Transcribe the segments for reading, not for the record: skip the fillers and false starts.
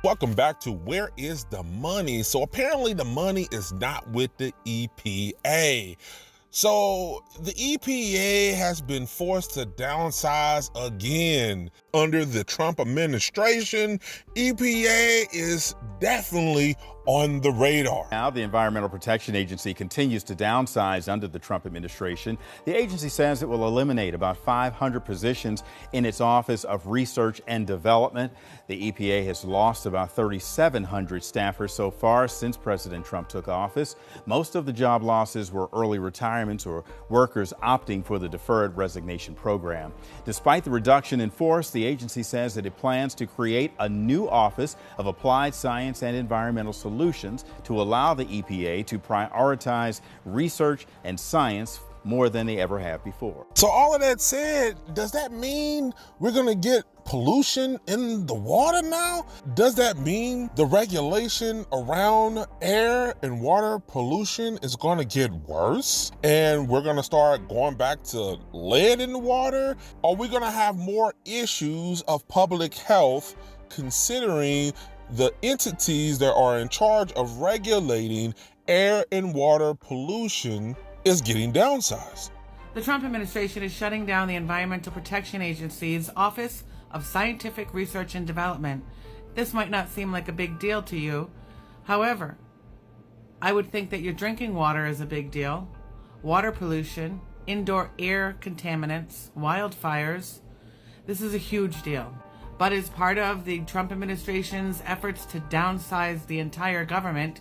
welcome back to Where is the Money? So apparently the money is not with the EPA. So the EPA has been forced to downsize again. Under the Trump administration, EPA is definitely on the radar. Now, the Environmental Protection Agency continues to downsize under the Trump administration. The agency says it will eliminate about 500 positions in its Office of Research and Development. The EPA has lost about 3,700 staffers so far since President Trump took office. Most of the job losses were early retirements or workers opting for the deferred resignation program. Despite the reduction in force, the agency says that it plans to create a new Office of Applied Science and Environmental Solutions to allow the EPA to prioritize research and science more than they ever have before. So all of that said, does that mean we're going to get pollution in the water now? Does that mean the regulation around air and water pollution is going to get worse and we're going to start going back to lead in the water? Are we going to have more issues of public health considering the entities that are in charge of regulating air and water pollution is getting downsized? The Trump administration is shutting down the Environmental Protection Agency's Office of Scientific Research and Development. This might not seem like a big deal to you. However, I would think that your drinking water is a big deal. Water pollution, indoor air contaminants, wildfires. This is a huge deal. But as part of the Trump administration's efforts to downsize the entire government,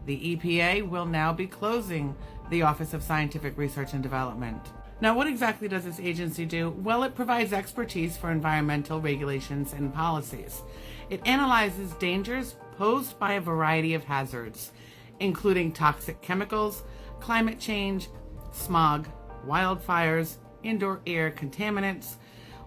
the EPA will now be closing the Office of Scientific Research and Development. Now, what exactly does this agency do? Well, it provides expertise for environmental regulations and policies. It analyzes dangers posed by a variety of hazards, including toxic chemicals, climate change, smog, wildfires, indoor air contaminants,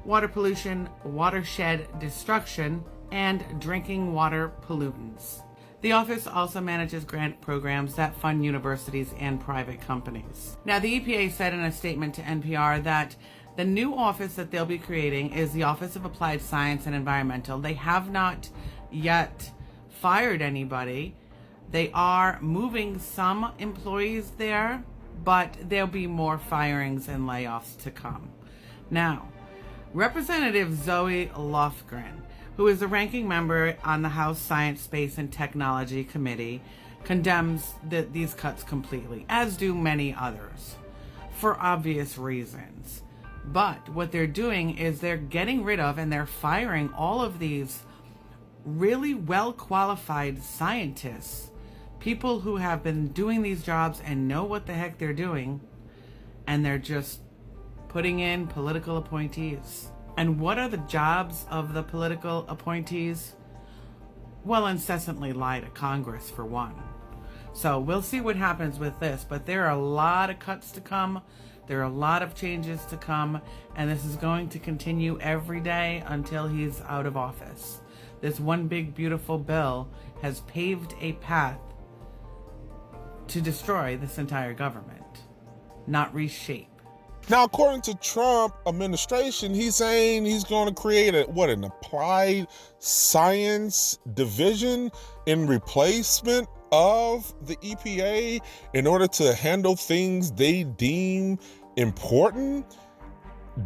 water pollution, watershed destruction, and drinking water pollutants. The office also manages grant programs that fund universities and private companies. Now, the EPA said in a statement to NPR that the new office that they'll be creating is the Office of Applied Science and Environmental. They have not yet fired anybody. They are moving some employees there, but there'll be more firings and layoffs to come. Now, Representative Zoe Lofgren, who is a ranking member on the House Science, Space, and Technology Committee, condemns these cuts completely, as do many others, for obvious reasons. But what they're doing is they're getting rid of and they're firing all of these really well-qualified scientists, people who have been doing these jobs and know what the heck they're doing, and they're just putting in political appointees. And what are the jobs of the political appointees? Well, incessantly lie to Congress, for one. So we'll see what happens with this, but there are a lot of cuts to come. There are a lot of changes to come, and this is going to continue every day until he's out of office. This one big, beautiful bill has paved a path to destroy this entire government, not reshape. Now, according to Trump administration, he's saying he's going to create an applied science division in replacement of the EPA in order to handle things they deem important.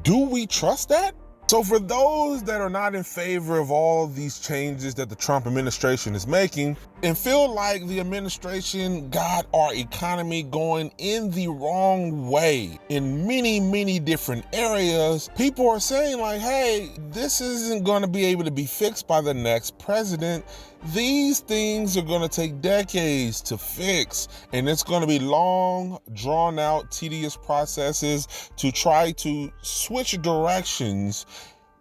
Do we trust that? So for those that are not in favor of all of these changes that the Trump administration is making and feel like the administration got our economy going in the wrong way in many, many different areas, people are saying like, hey, this isn't going to be able to be fixed by the next president. These things are going to take decades to fix, and it's going to be long, drawn out, tedious processes to try to switch directions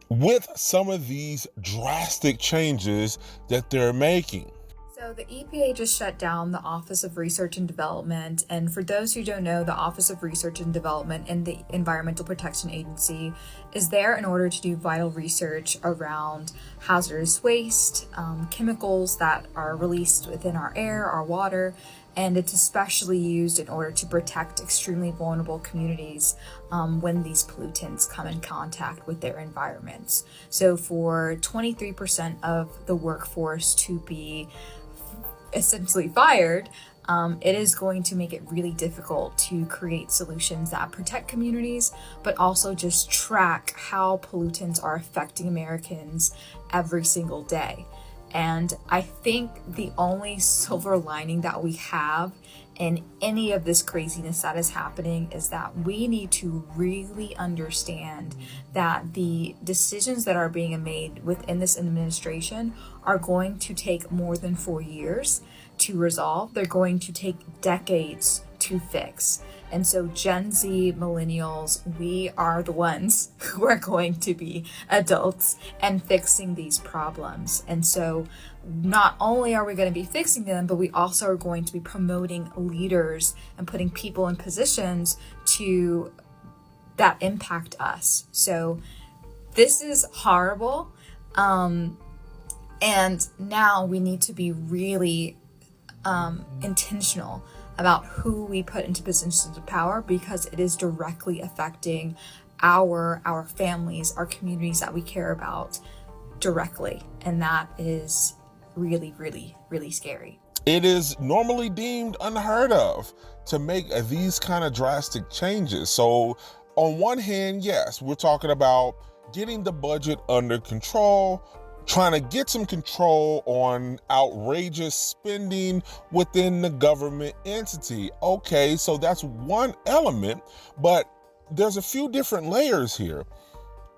with some of these drastic changes that they're making. So So the EPA just shut down the Office of Research and Development. And for those who don't know, the Office of Research and Development in the Environmental Protection Agency is there in order to do vital research around hazardous waste, chemicals that are released within our air, our water, and it's especially used in order to protect extremely vulnerable communities when these pollutants come in contact with their environments. So for 23% of the workforce to be essentially fired, it is going to make it really difficult to create solutions that protect communities, but also just track how pollutants are affecting Americans every single day. And I think the only silver lining that we have in any of this craziness that is happening is that we need to really understand that the decisions that are being made within this administration are going to take more than 4 years to resolve. They're going to take decades to fix. And so Gen Z, millennials, we are the ones who are going to be adults and fixing these problems. And so not only are we going to be fixing them, but we also are going to be promoting leaders and putting people in positions to that impact us. So this is horrible. And now we need to be really intentional about who we put into positions of power, because it is directly affecting our families, our communities that we care about directly. And that is really, really, really scary. It is normally deemed unheard of to make these kind of drastic changes. So on one hand, yes, we're talking about getting the budget under control, trying to get some control on outrageous spending within the government entity. Okay, so that's one element, but there's a few different layers here.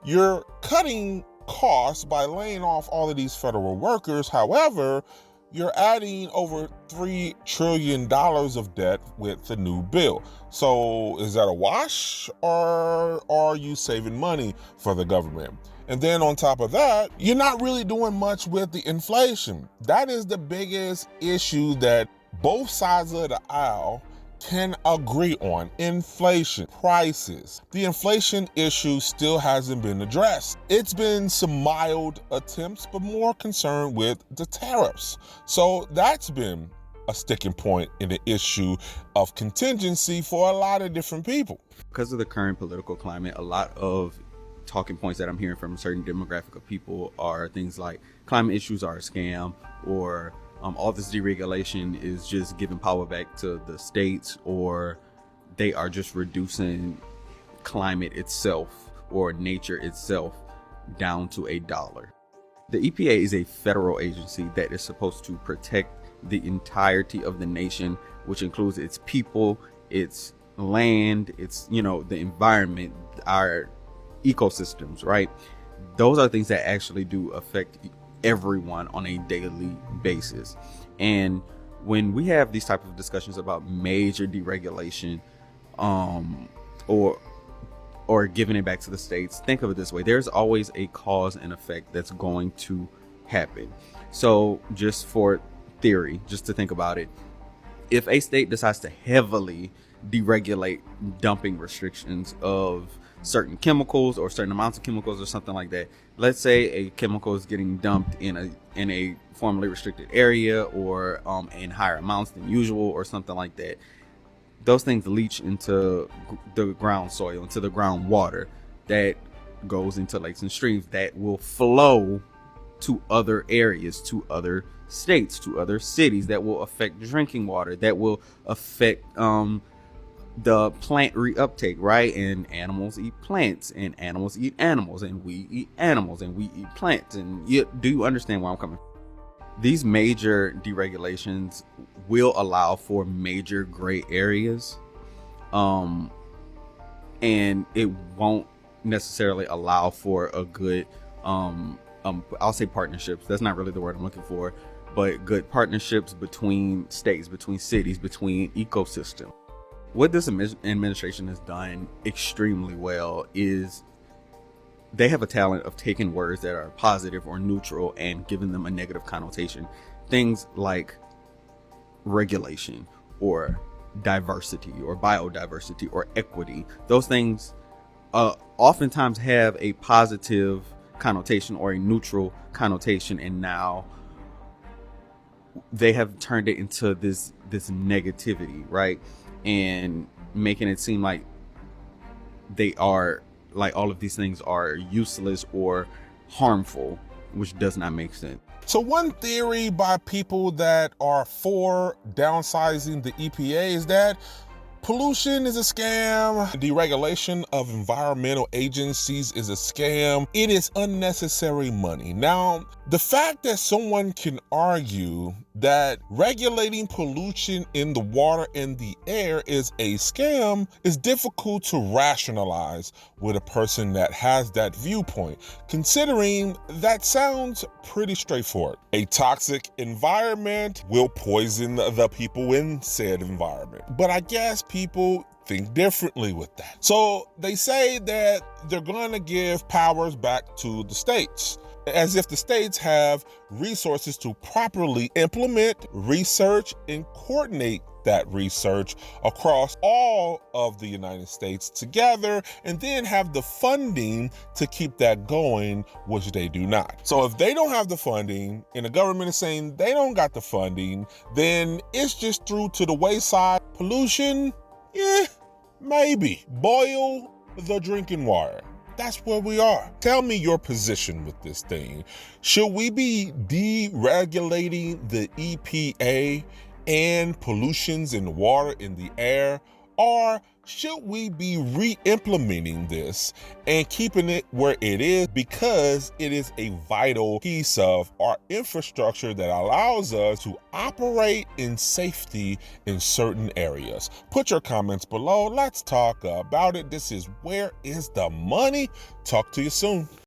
You're cutting costs by laying off all of these federal workers. However, you're adding over $3 trillion of debt with the new bill. So is that a wash, or are you saving money for the government? And then on top of that, you're not really doing much with the inflation. That is the biggest issue that both sides of the aisle can agree on. Inflation, prices. The inflation issue still hasn't been addressed. It's been some mild attempts, but more concerned with the tariffs. So that's been a sticking point in the issue of contingency for a lot of different people. Because of the current political climate, a lot of talking points that I'm hearing from a certain demographic of people are things like climate issues are a scam, or all this deregulation is just giving power back to the states, or they are just reducing climate itself or nature itself down to $1. The EPA is a federal agency that is supposed to protect the entirety of the nation, which includes its people, its land, its, the environment, our ecosystems, right? Those are things that actually do affect everyone on a daily basis. And when we have these type of discussions about major deregulation, or giving it back to the states, think of it this way: there's always a cause and effect that's going to happen. So just for theory, just to think about it, if a state decides to heavily deregulate dumping restrictions of certain chemicals or certain amounts of chemicals or something like that, let's say a chemical is getting dumped in a formerly restricted area, or in higher amounts than usual or something like that, those things leach into the ground soil, into the groundwater that goes into lakes and streams that will flow to other areas, to other states, to other cities, that will affect drinking water, that will affect the plant reuptake, right? And animals eat plants, and animals eat animals, and we eat animals, and we eat plants. And do you understand where I'm coming from? These major deregulations will allow for major gray areas, and it won't necessarily allow for a good I'll say partnerships. That's not really the word I'm looking for, but good partnerships between states, between cities, between ecosystems. What this administration has done extremely well is they have a talent of taking words that are positive or neutral and giving them a negative connotation. Things like regulation or diversity or biodiversity or equity. Those things oftentimes have a positive connotation or a neutral connotation, and now they have turned it into this negativity, right? And making it seem like they are, like, all of these things are useless or harmful, which does not make sense. So one theory by people that are for downsizing the EPA is that pollution is a scam. Deregulation of environmental agencies is a scam. It is unnecessary money. Now, the fact that someone can argue that regulating pollution in the water and the air is a scam is difficult to rationalize with a person that has that viewpoint, considering that sounds pretty straightforward. A toxic environment will poison the people in said environment. But I guess people think differently with that. So they say that they're going to give powers back to the states, as if the states have resources to properly implement research and coordinate that research across all of the United States together, and then have the funding to keep that going, which they do not. So if they don't have the funding and the government is saying they don't got the funding, then it's just through to the wayside. Pollution, yeah, maybe. Boil the drinking water. That's where we are. Tell me your position with this thing. Should we be deregulating the EPA and pollutions in the water, in the air? Or should we be re-implementing this and keeping it where it is, because it is a vital piece of our infrastructure that allows us to operate in safety in certain areas? Put your comments below. Let's talk about it. This is Where is the Money? Talk to you soon.